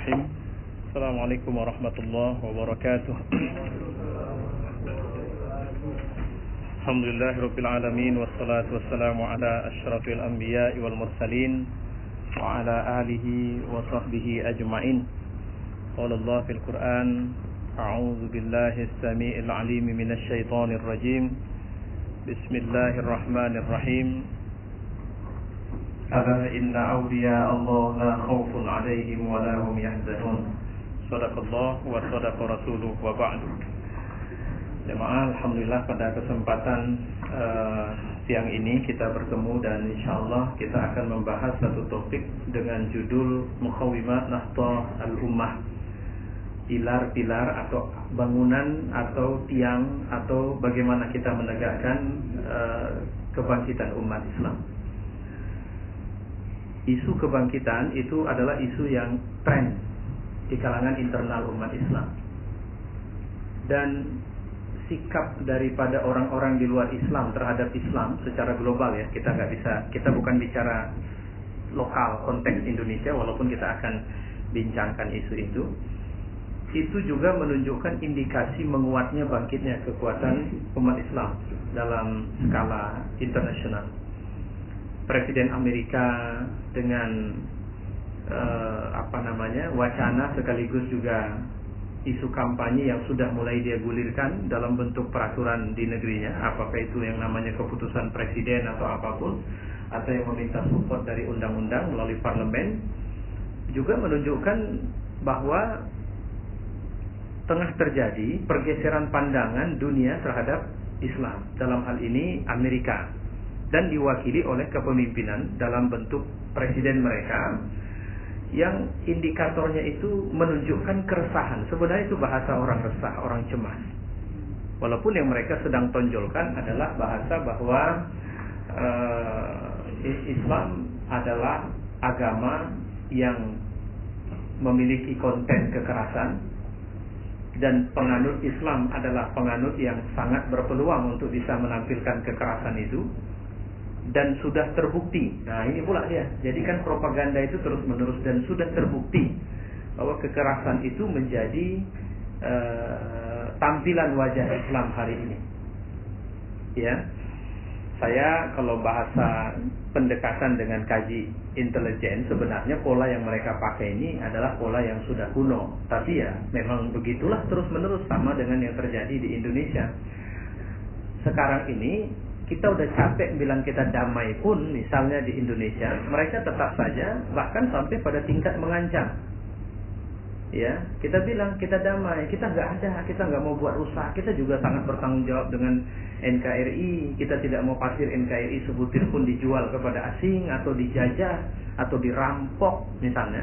Bismillahirrahmanirrahim. Assalamualaikum warahmatullahi wabarakatuh. Alhamdulillahirabbil alamin wassalatu wassalamu ala asyrafil anbiya'i wal mursalin wa ala alihi wa sahbihi ajma'in. Qala Allah fil Qur'an, a'udzu billahi as-sami'il 'alim minasy syaithanir rajim. Bismillahirrahmanirrahim. Ala inna awliya Allah la khawfun 'alaihim wa la hum yahzanun. Shadaqallah wa shadaqa rasuluh wa ba'du. Jemaah, alhamdulillah pada kesempatan siang ini kita bertemu dan insyaallah kita akan membahas satu topik dengan judul Muqawimat Nahdlatul Ummah. Pilar-pilar atau bangunan atau tiang atau bagaimana kita menegakkan kebangkitan umat Islam. Isu kebangkitan itu adalah isu yang tren di kalangan internal umat Islam. Dan sikap daripada orang-orang di luar Islam terhadap Islam secara global, ya, kita bukan bicara lokal konteks Indonesia, walaupun kita akan bincangkan isu itu juga menunjukkan indikasi menguatnya bangkitnya kekuatan umat Islam dalam skala internasional. Presiden Amerika dengan wacana sekaligus juga isu kampanye yang sudah mulai dia gulirkan dalam bentuk peraturan di negerinya, apakah itu yang namanya keputusan presiden atau apapun, atau yang meminta support dari undang-undang melalui parlemen, juga menunjukkan bahwa tengah terjadi pergeseran pandangan dunia terhadap Islam, dalam hal ini Amerika, dan diwakili oleh kepemimpinan dalam bentuk presiden mereka yang indikatornya itu menunjukkan keresahan. Sebenarnya itu bahasa orang resah, orang cemas. Walaupun yang mereka sedang tonjolkan adalah bahasa bahwa Islam adalah agama yang memiliki konten kekerasan, dan penganut Islam adalah penganut yang sangat berpeluang untuk bisa menampilkan kekerasan itu, dan sudah terbukti. Nah, ini pula dia. Jadi kan propaganda itu terus menerus, dan sudah terbukti bahwa kekerasan itu menjadi tampilan wajah Islam hari ini. Ya, saya kalau bahasa pendekatan dengan kaji intelijen, sebenarnya pola yang mereka pakai ini adalah pola yang sudah kuno. Tapi ya, memang begitulah terus menerus, sama dengan yang terjadi di Indonesia. Sekarang ini kita udah capek bilang kita damai pun, misalnya di Indonesia, mereka tetap saja bahkan sampai pada tingkat mengancam. Ya, kita bilang kita damai, kita nggak mau buat rusak, kita juga sangat bertanggung jawab dengan NKRI, kita tidak mau pasir NKRI sebutir pun dijual kepada asing atau dijajah atau dirampok misalnya.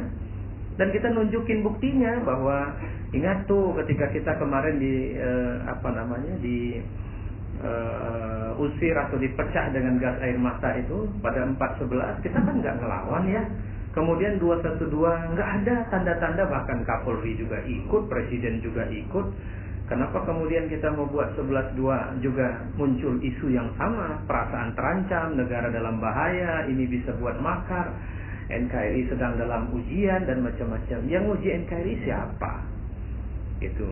Dan kita nunjukin buktinya bahwa ingat tuh ketika kita kemarin usir atau dipecah dengan gas air mata itu pada 4/11, kita kan nggak ngelawan ya. Kemudian 212 nggak ada tanda-tanda, bahkan Kapolri juga ikut, Presiden juga ikut. Kenapa kemudian kita mau buat 11/2 juga muncul isu yang sama, perasaan terancam, negara dalam bahaya, ini bisa buat makar, NKRI sedang dalam ujian dan macam-macam. Yang uji NKRI siapa? Gitu.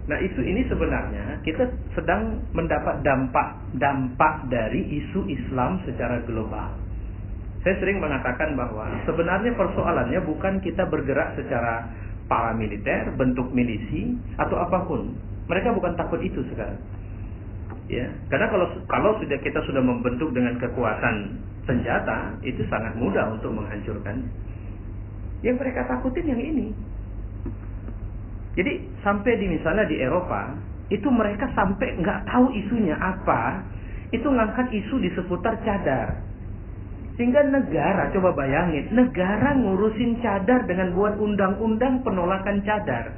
Nah, ini sebenarnya kita sedang mendapat dampak dari isu Islam secara global. Saya sering mengatakan bahwa sebenarnya persoalannya bukan kita bergerak secara paramiliter, bentuk milisi atau apapun. Mereka bukan takut itu sekarang. Ya, karena kalau kita sudah membentuk dengan kekuatan senjata, itu sangat mudah untuk menghancurkan. Yang mereka takutin yang ini. Jadi sampai misalnya di Eropa, itu mereka sampai nggak tahu isunya apa, itu ngangkat isu di seputar cadar. Sehingga negara, coba bayangin, negara ngurusin cadar dengan buat undang-undang penolakan cadar.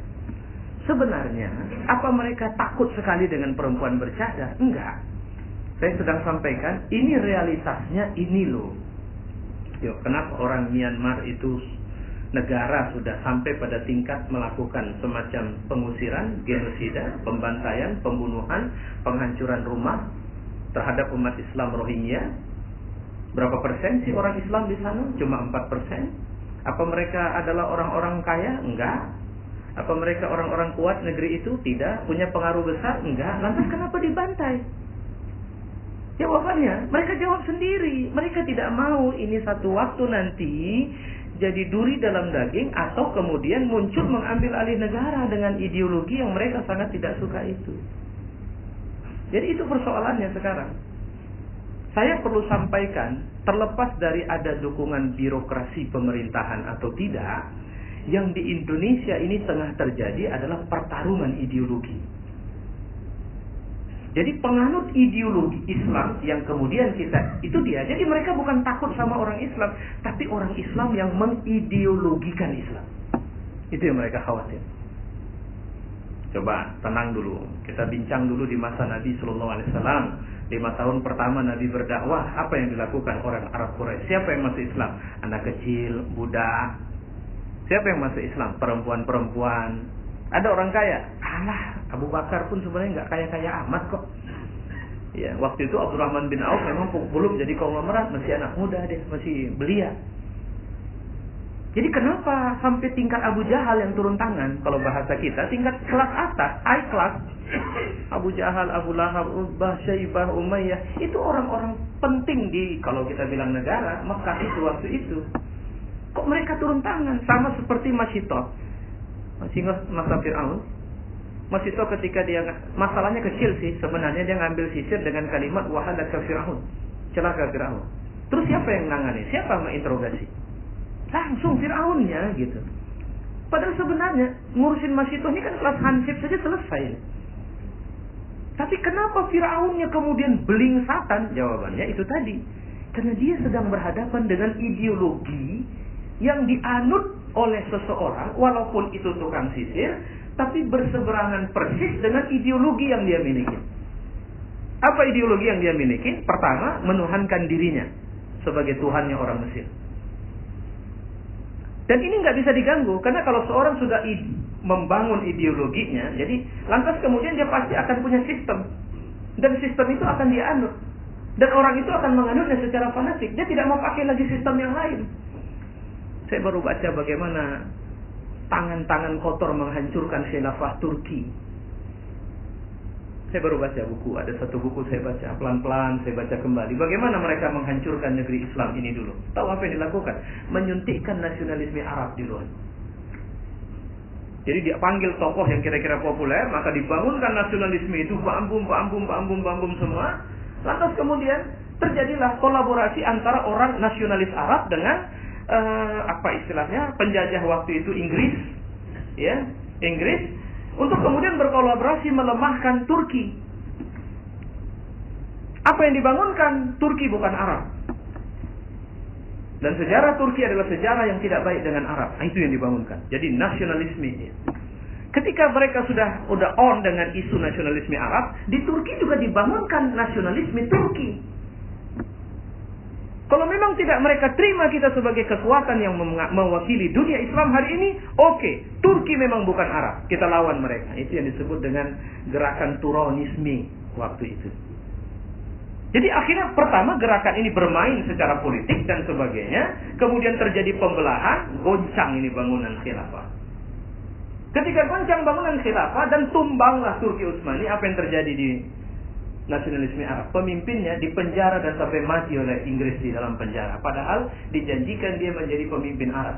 Sebenarnya, apa mereka takut sekali dengan perempuan bercadar? Enggak. Saya sedang sampaikan, ini realitasnya ini loh. Yuk, kenapa orang Myanmar itu negara sudah sampai pada tingkat melakukan semacam pengusiran, genosida, pembantaian, pembunuhan, penghancuran rumah terhadap umat Islam Rohingya? Berapa persen sih orang Islam di sana? Cuma 4%. Apa mereka adalah orang-orang kaya? Enggak. Apa mereka orang-orang kuat negeri itu? Tidak. Punya pengaruh besar? Enggak. Lantas kenapa dibantai? Jawabannya, mereka jawab sendiri. Mereka tidak mau ini satu waktu nanti jadi duri dalam daging, atau kemudian muncul mengambil alih negara dengan ideologi yang mereka sangat tidak suka itu. Jadi itu persoalannya sekarang. Saya perlu sampaikan, terlepas dari ada dukungan birokrasi pemerintahan atau tidak, yang di Indonesia ini tengah terjadi adalah pertarungan ideologi. Jadi penganut ideologi Islam yang kemudian kita, itu dia. Jadi mereka bukan takut sama orang Islam, tapi orang Islam yang mengideologikan Islam. Itu yang mereka khawatir. Coba tenang dulu. Kita bincang dulu di masa Nabi SAW. 5 tahun pertama Nabi berdakwah, apa yang dilakukan orang Arab Quraisy? Siapa yang masuk Islam? Anak kecil, budak. Siapa yang masuk Islam? Perempuan-perempuan. Ada orang kaya? Alah, Abu Bakar pun sebenarnya nggak kaya-kaya amat kok. Ya, waktu itu Abdurrahman bin Auf memang belum jadi konglomerat, masih anak muda deh, masih belia. Jadi kenapa sampai tingkat Abu Jahal yang turun tangan? Kalau bahasa kita, tingkat kelas atas, high class. Abu Jahal, Abu Lahab, Utbah, Syaibah, Umayyah, itu orang-orang penting di, kalau kita bilang negara, Mekah itu waktu itu. Kok mereka turun tangan? Sama seperti Masyitot. Masih ingat masa Fir'aun? Masyitot ketika dia, masalahnya kecil sih sebenarnya, dia ngambil sisir dengan kalimat wahalaka Fir'aun, celaka Fir'aun. Terus siapa yang nangani? Siapa yang menginterogasi? Langsung Fir'aunnya gitu. Padahal sebenarnya ngurusin Masyitot ini kan kelas hansip saja selesai. Tapi kenapa Fir'aunnya kemudian beling satan? Jawabannya itu tadi, karena dia sedang berhadapan dengan ideologi yang dianut oleh seseorang, walaupun itu tukang sisir, tapi berseberangan persis dengan ideologi yang dia miliki. Apa ideologi yang dia miliki? Pertama, menuhankan dirinya sebagai Tuhannya orang Mesir. Dan ini nggak bisa diganggu, karena kalau seorang sudah membangun ideologinya, jadi lantas kemudian dia pasti akan punya sistem, dan sistem itu akan dianut, dan orang itu akan menganutnya secara fanatik. Dia tidak mau pakai lagi sistem yang lain. Saya baru baca bagaimana tangan-tangan kotor menghancurkan khilafah Turki. Saya baru baca buku, ada satu buku saya baca, pelan-pelan saya baca kembali. Bagaimana mereka menghancurkan negeri Islam ini dulu. Tahu apa yang dilakukan? Menyuntikkan nasionalisme Arab di luar. Jadi dia panggil tokoh yang kira-kira populer, maka dibangunkan nasionalisme itu, bambum semua. Lantas kemudian terjadilah kolaborasi antara orang nasionalis Arab dengan penjajah waktu itu Inggris, ya, Inggris, untuk kemudian berkolaborasi melemahkan Turki. Apa yang dibangunkan? Turki bukan Arab. Dan sejarah Turki adalah sejarah yang tidak baik dengan Arab. Itu yang dibangunkan. Jadi nasionalisme ini. Ketika mereka sudah on dengan isu nasionalisme Arab, di Turki juga dibangunkan nasionalisme Turki. Kalau memang tidak mereka terima kita sebagai kekuatan yang mewakili dunia Islam hari ini, oke, Turki memang bukan Arab, kita lawan mereka. Itu yang disebut dengan gerakan Turanisme waktu itu. Jadi akhirnya pertama gerakan ini bermain secara politik dan sebagainya, kemudian terjadi pembelahan, goncang ini bangunan khilafah. Ketika goncang bangunan khilafah dan tumbanglah Turki Utsmani, apa yang terjadi di nasionalisme Arab? Pemimpinnya dipenjara dan sampai mati oleh Inggris di dalam penjara. Padahal dijanjikan dia menjadi pemimpin Arab.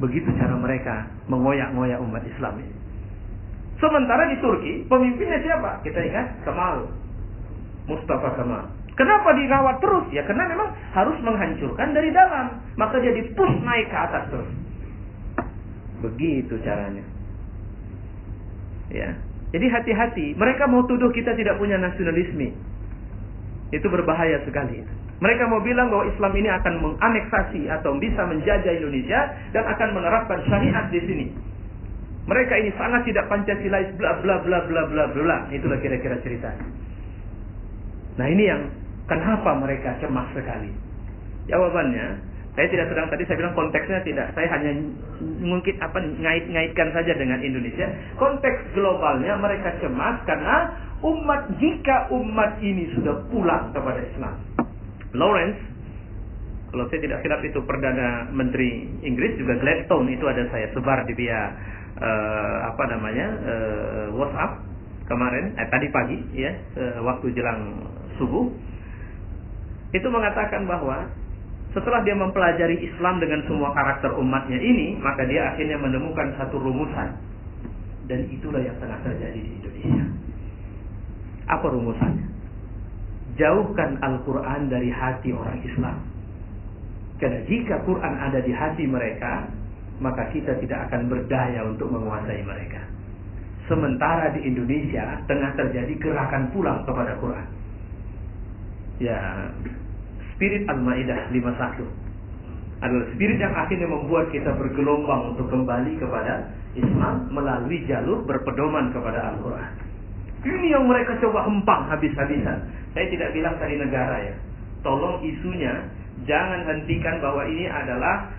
Begitu cara mereka mengoyak-ngoyak umat Islam ini. Sementara di Turki, pemimpinnya siapa? Kita ingat, Kemal, Mustafa Kemal. Kenapa dirawat terus? Ya karena memang harus menghancurkan dari dalam. Maka dia di-push naik ke atas terus. Begitu caranya. Ya. Jadi hati-hati, mereka mau tuduh kita tidak punya nasionalisme. Itu berbahaya sekali. Mereka mau bilang bahwa Islam ini akan menganeksasi atau bisa menjajah Indonesia dan akan menerapkan syariat di sini. Mereka ini sangat tidak Pancasilais, bla bla bla bla bla bla. Itulah kira-kira ceritanya. Nah ini yang kenapa mereka cemas sekali. Jawabannya, saya tidak sedang tadi saya bilang konteksnya tidak. Saya hanya mungkin ngait-ngaitkan saja dengan Indonesia. Konteks globalnya mereka cemas karena jika umat ini sudah pulang kepada Islam. Kalau saya tidak silap itu Perdana Menteri Inggris juga Gladstone, itu ada saya sebar di via WhatsApp kemarin, tadi pagi ya, waktu jelang subuh. Itu mengatakan bahwa setelah dia mempelajari Islam dengan semua karakter umatnya ini, maka dia akhirnya menemukan satu rumusan. Dan itulah yang tengah terjadi di Indonesia. Apa rumusannya? Jauhkan Al-Quran dari hati orang Islam. Karena jika Quran ada di hati mereka, maka kita tidak akan berdaya untuk menguasai mereka. Sementara di Indonesia tengah terjadi gerakan pulang kepada Quran. Ya, spirit Al-Maidah 51 adalah spirit yang akhirnya membuat kita bergelombang untuk kembali kepada Islam melalui jalur berpedoman kepada Al-Quran. Ini yang mereka coba hempang habis-habisan. Saya tidak bilang dari negara ya. Tolong isunya jangan hentikan bahwa ini adalah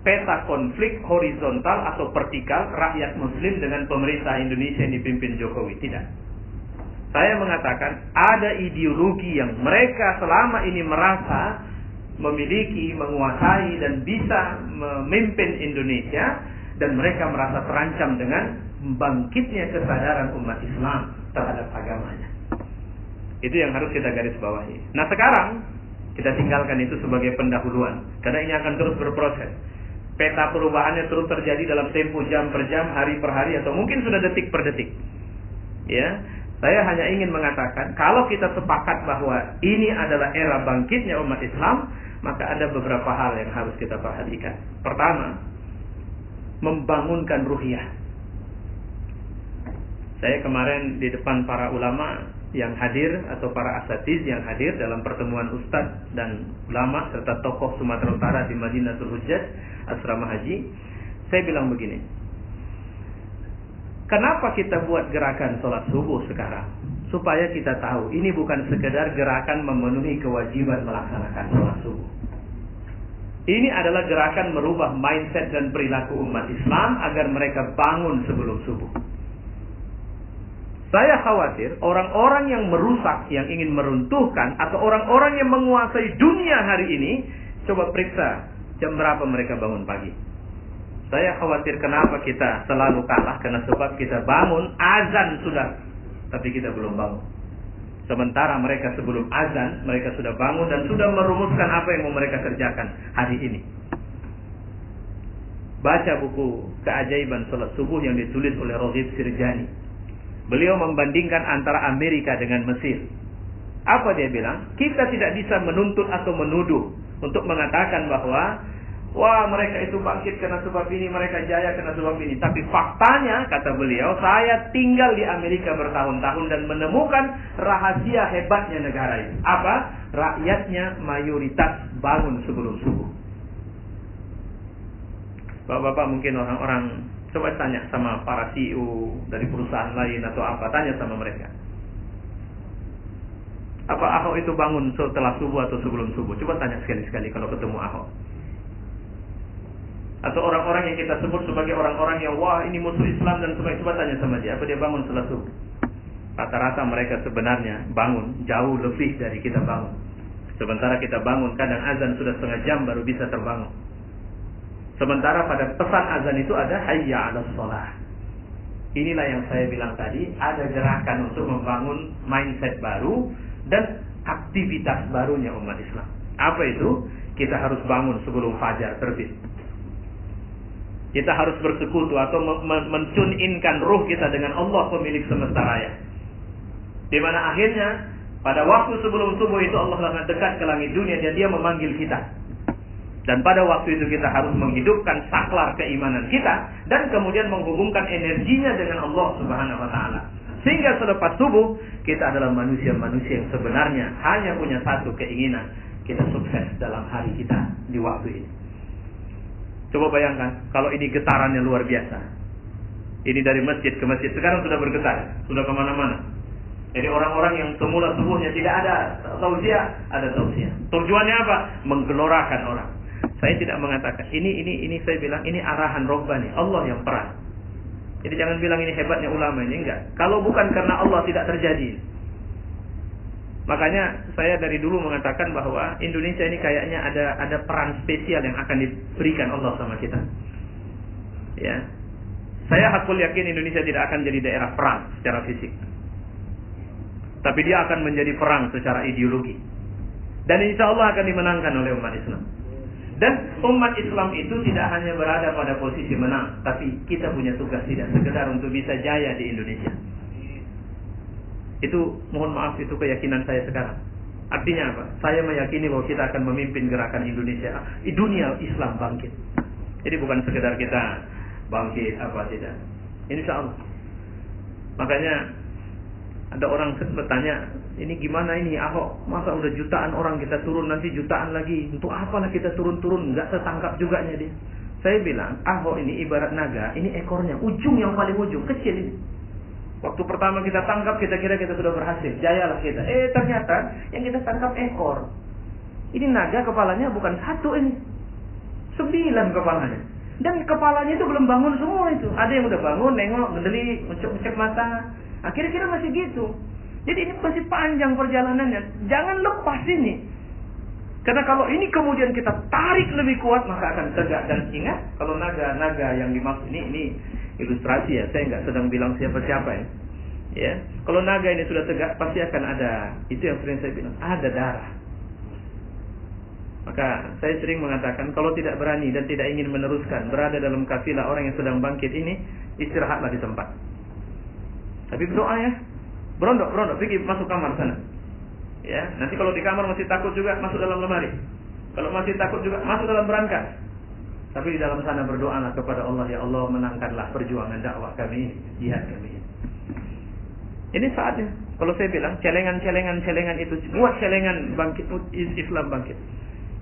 peta konflik horizontal atau vertikal rakyat muslim dengan pemerintah Indonesia yang dipimpin Jokowi. Tidak. Saya mengatakan ada ideologi yang mereka selama ini merasa memiliki, menguasai dan bisa memimpin Indonesia, dan mereka merasa terancam dengan bangkitnya kesadaran umat Islam terhadap agamanya. Itu yang harus kita garis bawahi. Nah sekarang kita tinggalkan itu sebagai pendahuluan, karena ini akan terus berproses. Peta perubahannya terus terjadi dalam tempo jam per jam, hari per hari, atau mungkin sudah detik per detik. Ya, saya hanya ingin mengatakan, kalau kita sepakat bahwa ini adalah era bangkitnya umat Islam, maka ada beberapa hal yang harus kita perhatikan. Pertama, membangunkan ruhiyah. Saya kemarin di depan para ulama yang hadir atau para asatiz yang hadir dalam pertemuan ustadz dan ulama serta tokoh Sumatera Utara di Madinatul Hujjaj, asrama haji, saya bilang begini. Kenapa kita buat gerakan sholat subuh sekarang? Supaya kita tahu ini bukan sekedar gerakan memenuhi kewajiban melaksanakan sholat subuh. Ini adalah gerakan merubah mindset dan perilaku umat Islam agar mereka bangun sebelum subuh. Saya khawatir orang-orang yang merusak, yang ingin meruntuhkan, atau orang-orang yang menguasai dunia hari ini, coba periksa jam berapa mereka bangun pagi. Saya khawatir kenapa kita selalu kalah, karena sebab kita bangun, azan sudah, tapi kita belum bangun. Sementara mereka sebelum azan, mereka sudah bangun dan sudah merumuskan apa yang mau mereka kerjakan hari ini. Baca buku Keajaiban Salat Subuh yang ditulis oleh Roghib Sirjani. Beliau membandingkan antara Amerika dengan Mesir. Apa dia bilang? Kita tidak bisa menuntut atau menuduh untuk mengatakan bahwa wah mereka itu bangkit karena sebab ini, mereka jaya karena sebab ini. Tapi faktanya, kata beliau, saya tinggal di Amerika bertahun-tahun dan menemukan rahasia hebatnya negara itu. Apa? Rakyatnya mayoritas bangun sebelum subuh. Bapak-bapak mungkin orang-orang, coba tanya sama para CEO dari perusahaan lain atau apa, tanya sama mereka. Apa Ahok itu bangun setelah subuh atau sebelum subuh? Coba tanya sekali-sekali kalau ketemu Ahok. Atau orang-orang yang kita sebut sebagai orang-orang yang wah ini musuh Islam dan sebagainya, coba tanya sama dia, apa dia bangun setelah subuh? Rata-rata mereka sebenarnya bangun jauh lebih dari kita bangun. Sementara kita bangun kadang azan sudah setengah jam baru bisa terbangun. Sementara pada pesan azan itu ada hayya 'alas shalah. Inilah yang saya bilang tadi, ada gerakan untuk membangun mindset baru dan aktivitas barunya umat Islam. Apa itu? Kita harus bangun sebelum fajar terbit. Kita harus bersekutu atau men-tune-inkan ruh kita dengan Allah pemilik semesta raya. Di mana akhirnya pada waktu sebelum subuh itu Allah sangat dekat ke langit dunia dan dia memanggil kita. Dan pada waktu itu kita harus menghidupkan saklar keimanan kita dan kemudian menghubungkan energinya dengan Allah Subhanahu wa taala. Sehingga selepas subuh kita adalah manusia-manusia yang sebenarnya hanya punya satu keinginan, kita sukses dalam hari kita di waktu ini. Coba bayangkan kalau ini getarannya luar biasa. Ini dari masjid ke masjid, sekarang sudah bergetar, sudah kemana-mana. Jadi orang-orang yang semula subuhnya tidak ada tausiah, ada tausiah. Tujuannya apa? Menggelorakan orang. Saya tidak mengatakan ini saya bilang ini arahan Rabbani, Allah yang peran. Jadi jangan bilang ini hebatnya ulama, ini enggak. Kalau bukan karena Allah tidak terjadi. Makanya saya dari dulu mengatakan bahwa Indonesia ini kayaknya ada peran spesial yang akan diberikan Allah sama kita. Ya, saya hakul yakin Indonesia tidak akan jadi daerah perang secara fisik, tapi dia akan menjadi perang secara ideologi. Dan insya Allah akan dimenangkan oleh umat Islam. Dan umat Islam itu tidak hanya berada pada posisi menang, tapi kita punya tugas tidak sekedar untuk bisa jaya di Indonesia. Itu mohon maaf, itu keyakinan saya sekarang. Artinya apa? Saya meyakini bahwa kita akan memimpin gerakan Indonesia, dunia Islam bangkit. Jadi bukan sekedar kita bangkit apa tidak. Insya Allah. Makanya ada orang bertanya, ini gimana ini Ahok? Masa udah jutaan orang kita turun, nanti jutaan lagi. Untuk apalah kita turun-turun? Nggak setangkap juganya dia. Saya bilang, Ahok ini ibarat naga, ini ekornya, ujung yang paling ujung, kecil ini. Waktu pertama kita tangkap, kita kira kita sudah berhasil, jayalah kita. Ternyata yang kita tangkap ekor. Ini naga kepalanya bukan satu ini, 9 kepalanya. Dan kepalanya itu belum bangun semua itu. Ada yang udah bangun, nengok, ngedeli, ngecek mata. Kira-kira masih gitu. Jadi ini masih panjang perjalanannya. Jangan lepas ini. Karena kalau ini kemudian kita tarik lebih kuat, maka akan tegak. Dan ingat, kalau naga yang dimaksud ini ilustrasi ya, saya nggak sedang bilang siapa-siapa ya. Ya, kalau naga ini sudah tegak, pasti akan ada, itu yang sering saya bilang, ada darah. Maka saya sering mengatakan, kalau tidak berani dan tidak ingin meneruskan berada dalam kafilah orang yang sedang bangkit ini, istirahatlah di tempat. Tapi berdoa ya, berondok, pergi masuk kamar sana. Ya, nanti kalau di kamar masih takut juga, masuk dalam lemari. Kalau masih takut juga, masuk dalam berangkas. Tapi di dalam sana berdoalah kepada Allah, ya Allah, menangkanlah perjuangan dakwah kami, jihad kami. Ini saatnya. Kalau saya bilang celengan itu, buat celengan bangkit Islam bangkit.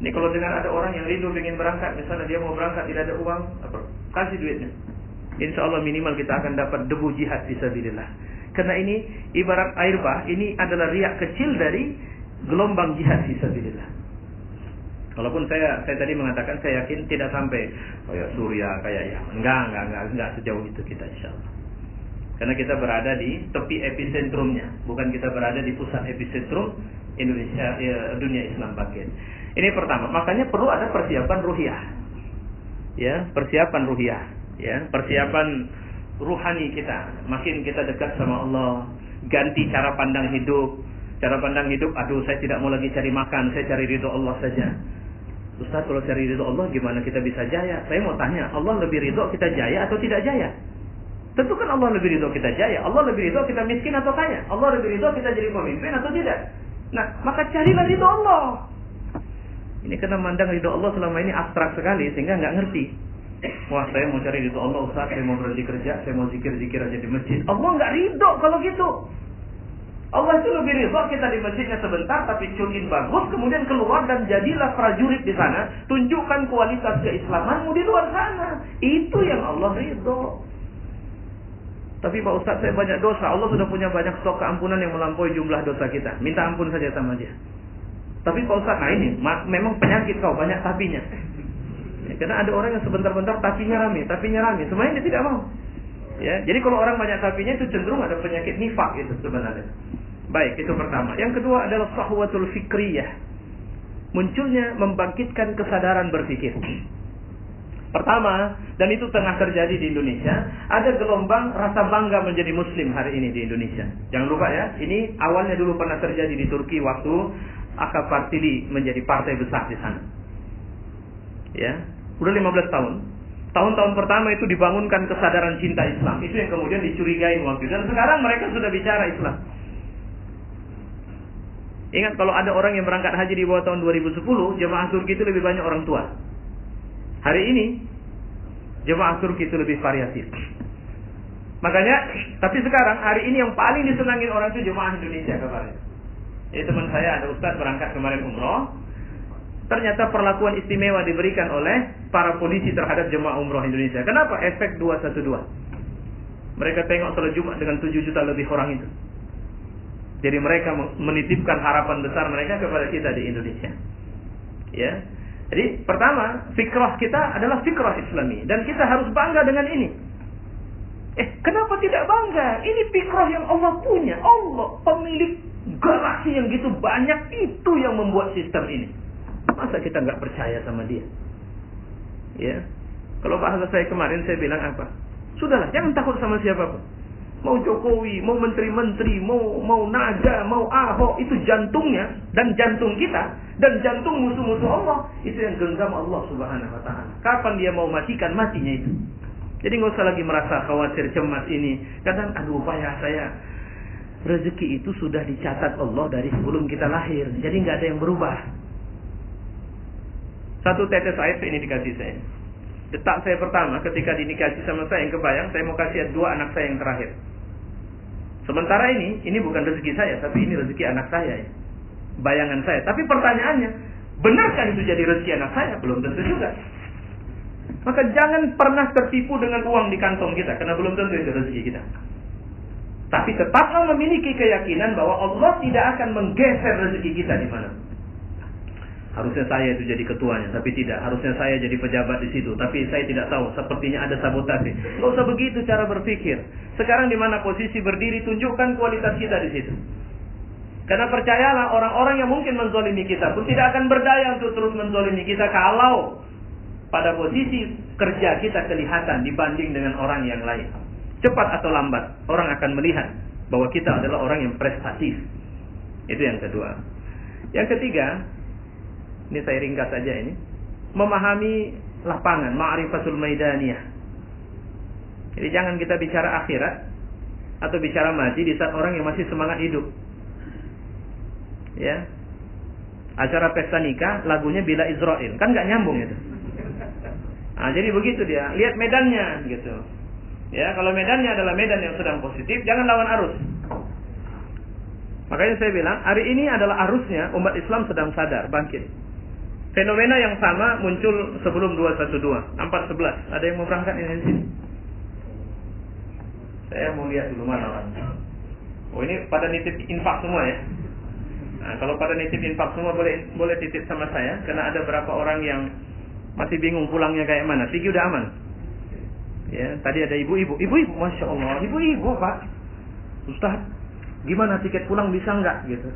Ini kalau dengan ada orang yang rindu ingin berangkat, misalnya dia mau berangkat tidak ada uang, kasih duitnya. Insya Allah minimal kita akan dapat debu jihad fisabilillah. Karena ini ibarat air bah, ini adalah riak kecil dari gelombang jihad fisabilillah. Walaupun saya tadi mengatakan saya yakin tidak sampai kayak Suria, kayak ya enggak sejauh itu kita insya Allah. Karena kita berada di tepi epicentrumnya, bukan kita berada di pusat epicentrum Indonesia, dunia Islam bangkit. Ini pertama, makanya perlu ada persiapan ruhiyah. Ya, persiapan ruhiyah, ya, persiapan ruhani kita. Makin kita dekat sama Allah, ganti cara pandang hidup. Cara pandang hidup, aduh saya tidak mau lagi cari makan, saya cari ridho Allah saja. Ustaz, kalau cari ridho Allah gimana kita bisa jaya? Saya mau tanya, Allah lebih ridho kita jaya atau tidak jaya? Tentu kan Allah lebih ridho kita jaya. Allah lebih ridho kita miskin atau kaya. Allah lebih ridho kita jadi pemimpin atau tidak. Nah, maka carilah ridho Allah. Ini karena mandang ridho Allah selama ini abstrak sekali, sehingga nggak ngerti. Wah, saya mau cari ridho Allah, Ustaz, saya mau berhenti kerja, saya mau zikir-zikir aja di masjid. Allah nggak ridho kalau gitu. Allah itu lebih ridho kita di masjidnya sebentar, tapi tune in bagus, kemudian keluar dan jadilah prajurit di sana. Tunjukkan kualitas keislamanmu di luar sana. Itu yang Allah ridho. Tapi Pak Ustaz, saya banyak dosa. Allah sudah punya banyak stok keampunan yang melampaui jumlah dosa kita. Minta ampun saja sama dia. Tapi Pak Ustaz, nah ini memang penyakit kau, banyak tapinya. Ya, karena ada orang yang sebentar-bentar tapinya rame. Semuanya dia tidak mau. Ya, jadi kalau orang banyak tapinya itu cenderung ada penyakit nifak itu sebenarnya. Baik, itu pertama. Yang kedua adalah sahwatul fikriyah. Munculnya membangkitkan kesadaran berpikir. Pertama, dan itu tengah terjadi di Indonesia, ada gelombang rasa bangga menjadi muslim hari ini di Indonesia. Jangan lupa ya, ini awalnya dulu pernah terjadi di Turki waktu AK Partili menjadi partai besar di sana. Ya, udah 15 tahun. Tahun-tahun pertama itu dibangunkan kesadaran cinta Islam. Itu yang kemudian dicurigai waktu itu. Dan sekarang mereka sudah bicara Islam. Ingat, kalau ada orang yang berangkat haji di bawah tahun 2010, jemaah Turki itu lebih banyak orang tua. Hari ini jemaah Turki itu lebih variatif. Makanya, tapi sekarang hari ini yang paling disenangin orang itu jemaah Indonesia kemarin. Jadi teman saya ada ustaz berangkat kemarin umroh. Ternyata perlakuan istimewa diberikan oleh para polisi terhadap jemaah umroh Indonesia. Kenapa? Efek 212. Mereka tengok salat Jumat dengan 7 juta lebih orang itu. Jadi mereka menitipkan harapan besar mereka kepada kita di Indonesia. Ya. Jadi pertama, fikrah kita adalah fikrah Islami dan kita harus bangga dengan ini. Kenapa tidak bangga? Ini fikrah yang Allah punya. Allah pemilik galaksi yang gitu banyak, itu yang membuat sistem ini. Masa kita nggak percaya sama dia? Ya, kalau bahasa saya kemarin saya bilang apa? Sudahlah, jangan takut sama siapapun. Mau Jokowi, mau menteri-menteri, mau Naga, mau Ahok, itu jantungnya dan jantung kita dan jantung musuh-musuh Allah, itu yang genggam Allah Subhanahu wa taala. Kapan dia mau matikan, matinya itu. Jadi nggak usah lagi merasa khawatir, cemas ini. Kadang aduh payah saya. Rezeki itu sudah dicatat Allah dari sebelum kita lahir. Jadi nggak ada yang berubah. Satu tetes air ini dikasih saya. Detak saya pertama ketika dinikahi sama saya, yang kebayang saya mau kasih 2 anak saya yang terakhir. Sementara ini bukan rezeki saya, tapi ini rezeki anak saya ya. Bayangan saya. Tapi pertanyaannya, benarkah itu jadi rezeki anak saya? Belum tentu juga. Maka jangan pernah tertipu dengan uang di kantong kita, karena belum tentu itu rezeki kita. Tapi tetaplah memiliki keyakinan bahwa Allah tidak akan menggeser rezeki kita di mana. Harusnya saya itu jadi ketuanya, tapi tidak. Harusnya saya jadi pejabat di situ, tapi saya tidak tahu. Sepertinya ada sabotase. Nggak usah begitu cara berpikir. Sekarang di mana posisi berdiri, tunjukkan kualitas kita di situ. Karena percayalah, orang-orang yang mungkin menzolimi kita pun tidak akan berdaya untuk terus menzolimi kita kalau pada posisi kerja kita kelihatan dibanding dengan orang yang lain. Cepat atau lambat, orang akan melihat bahwa kita adalah orang yang prestatif. Itu yang kedua. Yang ketiga, ini saya ringkas saja ini, memahami lapangan, ma'rifatul maidaniyah. Jadi jangan kita bicara akhirat atau bicara mati di saat orang yang masih semangat hidup. Ya. Acara pesta nikah, lagunya Bila Israel, kan nggak nyambung itu. Nah, jadi begitu dia, lihat medannya gitu. Ya, kalau medannya adalah medan yang sedang positif, jangan lawan arus. Makanya saya bilang, hari ini adalah arusnya umat Islam sedang sadar, bangkit. Fenomena yang sama muncul sebelum 212, 411. Ada yang mau berangkat ini di sini? Saya mau lihat dulu mana orang. Oh, ini pada nitip infak semua ya. Nah, kalau pada nitip infak semua boleh titip sama saya, karena ada beberapa orang yang masih bingung pulangnya kayak mana. Fikih udah aman. Ya, tadi ada ibu-ibu, masya Allah, ibu-ibu Pak, Ustaz, gimana tiket pulang bisa nggak gitu?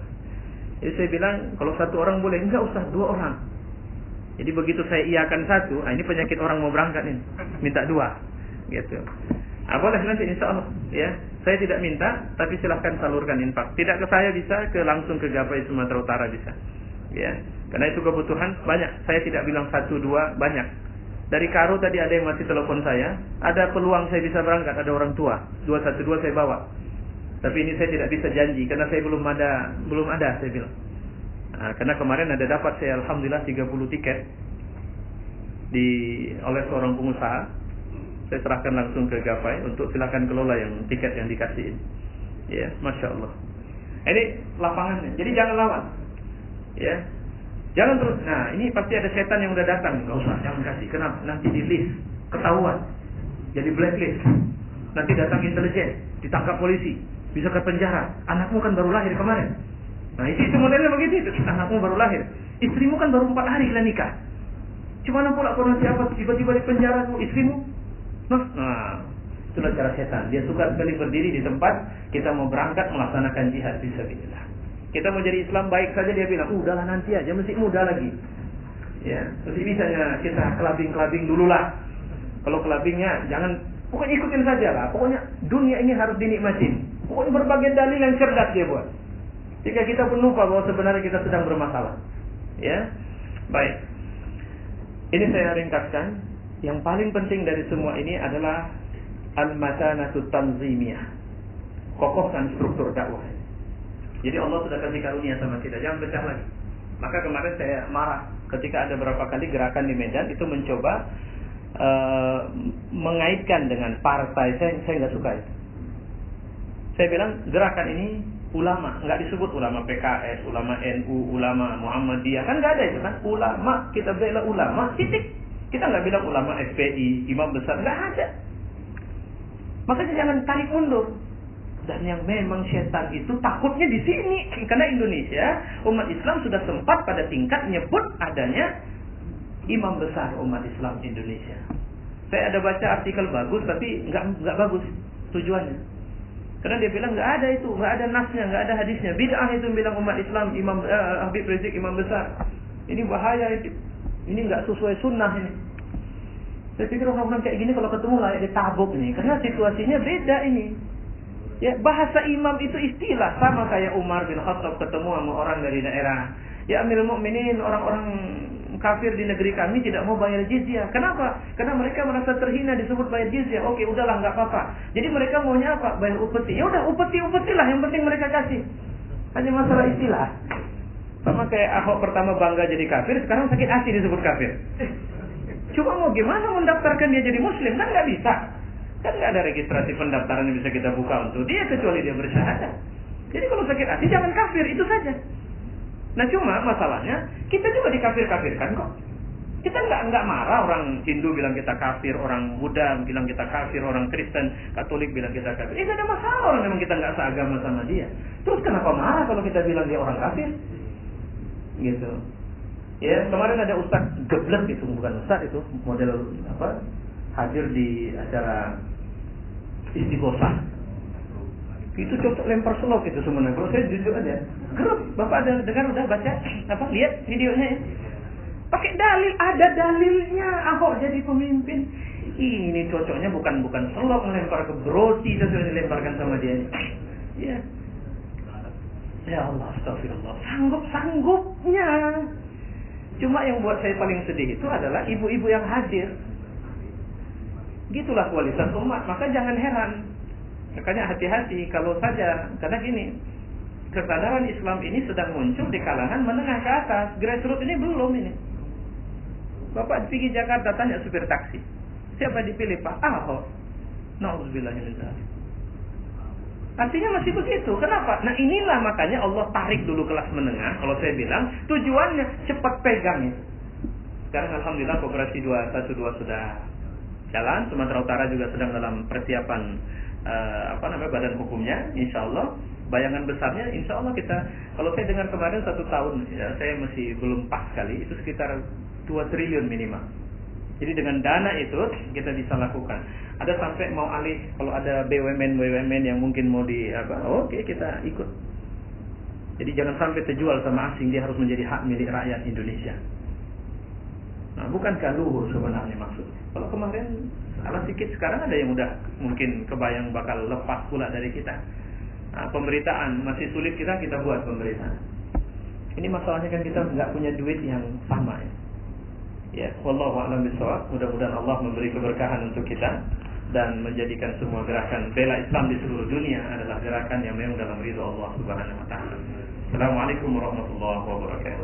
Jadi saya bilang kalau 1 orang boleh, enggak Ustaz, 2 orang. Jadi begitu saya iakan 1, ini penyakit orang mau berangkat ini, minta 2, gitu. Boleh nanti insya Allah, ya. Saya tidak minta, tapi silahkan salurkan infak. Tidak ke saya bisa, langsung ke Gapai Sumatera Utara bisa, ya. Karena itu kebutuhan banyak. Saya tidak bilang 1, 2, banyak. Dari Karo tadi ada yang masih telepon saya, ada peluang saya bisa berangkat, ada orang tua, 212 saya bawa. Tapi ini saya tidak bisa janji, karena saya belum ada saya bilang. Nah, karena kemarin ada dapat saya alhamdulillah 30 tiket oleh seorang pengusaha. Saya serahkan langsung ke Gapai untuk silakan kelola yang tiket yang dikasih. Ya, masya Allah. Ini lapangannya. Jadi jangan lawan. Ya. Jangan terus, nah ini pasti ada setan yang udah datang. Gak usah, jangan kasih. Kenapa? Nanti di list, ketahuan, jadi blacklist. Nanti datang intelijen, ditangkap polisi, bisa ke penjara. Anakmu kan baru lahir kemarin. Nah itu modelnya begitu. Anakmu baru lahir, istrimu kan baru 4 hari lah nikah. Gimana pula kau nanti apa? Tiba-tiba di penjara istrimu? Nah, itulah cara setan. Dia suka sekali berdiri di tempat kita mau berangkat melaksanakan jihad fisabilillah. Kita mau jadi Islam baik saja dia bilang, udahlah nanti aja, masih muda lagi. Ya, masih bisanya kita kelabing-kelabing dululah. Kalau kelabingnya jangan, pokoknya ikutin saja lah. Pokoknya dunia ini harus dinikmatin. Pokoknya berbagai dalil yang cerdas dia buat. Jika kita pun lupa bahwa sebenarnya kita sedang bermasalah. Ya, baik. Ini saya ringkaskan. Yang paling penting dari semua ini adalah al-matanatut tanzimiyah. Kokohkan struktur dakwah. Jadi Allah sudah kasih karunia sama kita, jangan pecah lagi. Maka kemarin saya marah ketika ada beberapa kali gerakan di Medan itu mencoba mengaitkan dengan partai. Saya nggak suka itu. Saya bilang gerakan ini ulama, nggak disebut ulama PKS, ulama NU, ulama Muhammadiyah, kan nggak ada itu kan. Ulama, kita bela ulama, titik. Kita nggak bilang ulama FPI, imam besar, nggak ada. Makanya jangan tarik mundur. Dan yang memang setan itu takutnya di sini, karena Indonesia umat Islam sudah sempat pada tingkat nyebut adanya imam besar umat Islam Indonesia. Saya ada baca artikel bagus, tapi nggak bagus tujuannya. Karena dia bilang nggak ada itu, nggak ada nasnya, nggak ada hadisnya. Bid'ah itu bilang umat Islam, Imam Habib Rizik imam besar. Ini bahaya itu. Ini nggak sesuai sunnah ini. Saya pikir orang-orang kayak gini kalau ketemu layak ditabuk nih, karena situasinya beda ini. Ya, bahasa imam itu istilah, sama kayak Umar bin Khattab ketemu sama orang dari daerah. Ya Amirul Mukminin, orang-orang kafir di negeri kami tidak mau bayar jizyah. Kenapa? Karena mereka merasa terhina disebut bayar jizyah. Oke, udahlah nggak apa-apa. Jadi mereka maunya apa? Bayar upeti. Ya udah, upeti-upetilah, yang penting mereka kasih. Hanya masalah istilah. Sama kayak Ahok pertama bangga jadi kafir, sekarang sakit hati disebut kafir. Cuma mau gimana mendaftarkan dia jadi muslim? Kan nggak bisa. Kan nggak ada registrasi pendaftaran yang bisa kita buka untuk dia kecuali dia bersyahadat. Jadi kalau sakit hati jangan kafir, itu saja. Nah cuma masalahnya kita juga dikafir-kafirkan kok. Kita nggak marah orang Hindu bilang kita kafir, orang Buddha bilang kita kafir, orang Kristen, Katolik bilang kita kafir. Itu ada masalah orang memang kita nggak seagama sama dia. Terus kenapa marah kalau kita bilang dia orang kafir? Gitu. Ya kemarin ada ustaz geblek itu, bukan ustaz itu, model apa? Hadir di acara istighosah. Itu cocok lempar selop itu sebenarnya. Kalau saya jujur aja, gerut. Bapak ada dengar, udah baca apa? Lihat videonya ya. Pakai dalil, ada dalilnya Ahok jadi pemimpin. Ini cocoknya bukan selop melempar ke brosi sesuai dilemparkan sama dia. Ya. Ya Allah, astagfirullah. Sanggup-sanggupnya. Cuma yang buat saya paling sedih itu adalah ibu-ibu yang hadir. Gitulah kualitas umat. Maka jangan heran. Makanya hati-hati kalau saja, karena gini, kesadaran Islam ini sedang muncul di kalangan menengah ke atas. Grassroots ini belum ini. Bapak pergi Jakarta tanya supir taksi, siapa dipilih Pak Ahok? Nauzubillah min dzalik. Artinya masih begitu. Kenapa? Nah inilah makanya Allah tarik dulu kelas menengah. Kalau saya bilang tujuannya cepat pegang itu. Sekarang alhamdulillah Koperasi 212 sudah jalan. Sumatera Utara juga sedang dalam persiapan badan hukumnya, insya Allah. Bayangan besarnya, insya Allah kita, kalau saya dengar kemarin 1 tahun, ya, saya masih belum pas sekali, itu sekitar 2 triliun minimal. Jadi dengan dana itu kita bisa lakukan. Ada sampai mau alih, kalau ada BUMN yang mungkin mau oke, kita ikut. Jadi jangan sampai terjual sama asing, dia harus menjadi hak milik rakyat Indonesia. Nah, bukankah luhur sebenarnya maksudnya? Kalau kemarin salah sedikit, sekarang ada yang udah mungkin kebayang bakal lepas pula dari kita. Nah, pemberitaan masih sulit kita buat pemberitaan. Ini masalahnya kan kita nggak punya duit yang sama ya. Ya, wallahu a'lam bishawab. Mudah-mudahan Allah memberi keberkahan untuk kita dan menjadikan semua gerakan bela Islam di seluruh dunia adalah gerakan yang memang dalam ridha Allah Subhanahu wa taala. Assalamualaikum warahmatullahi wabarakatuh.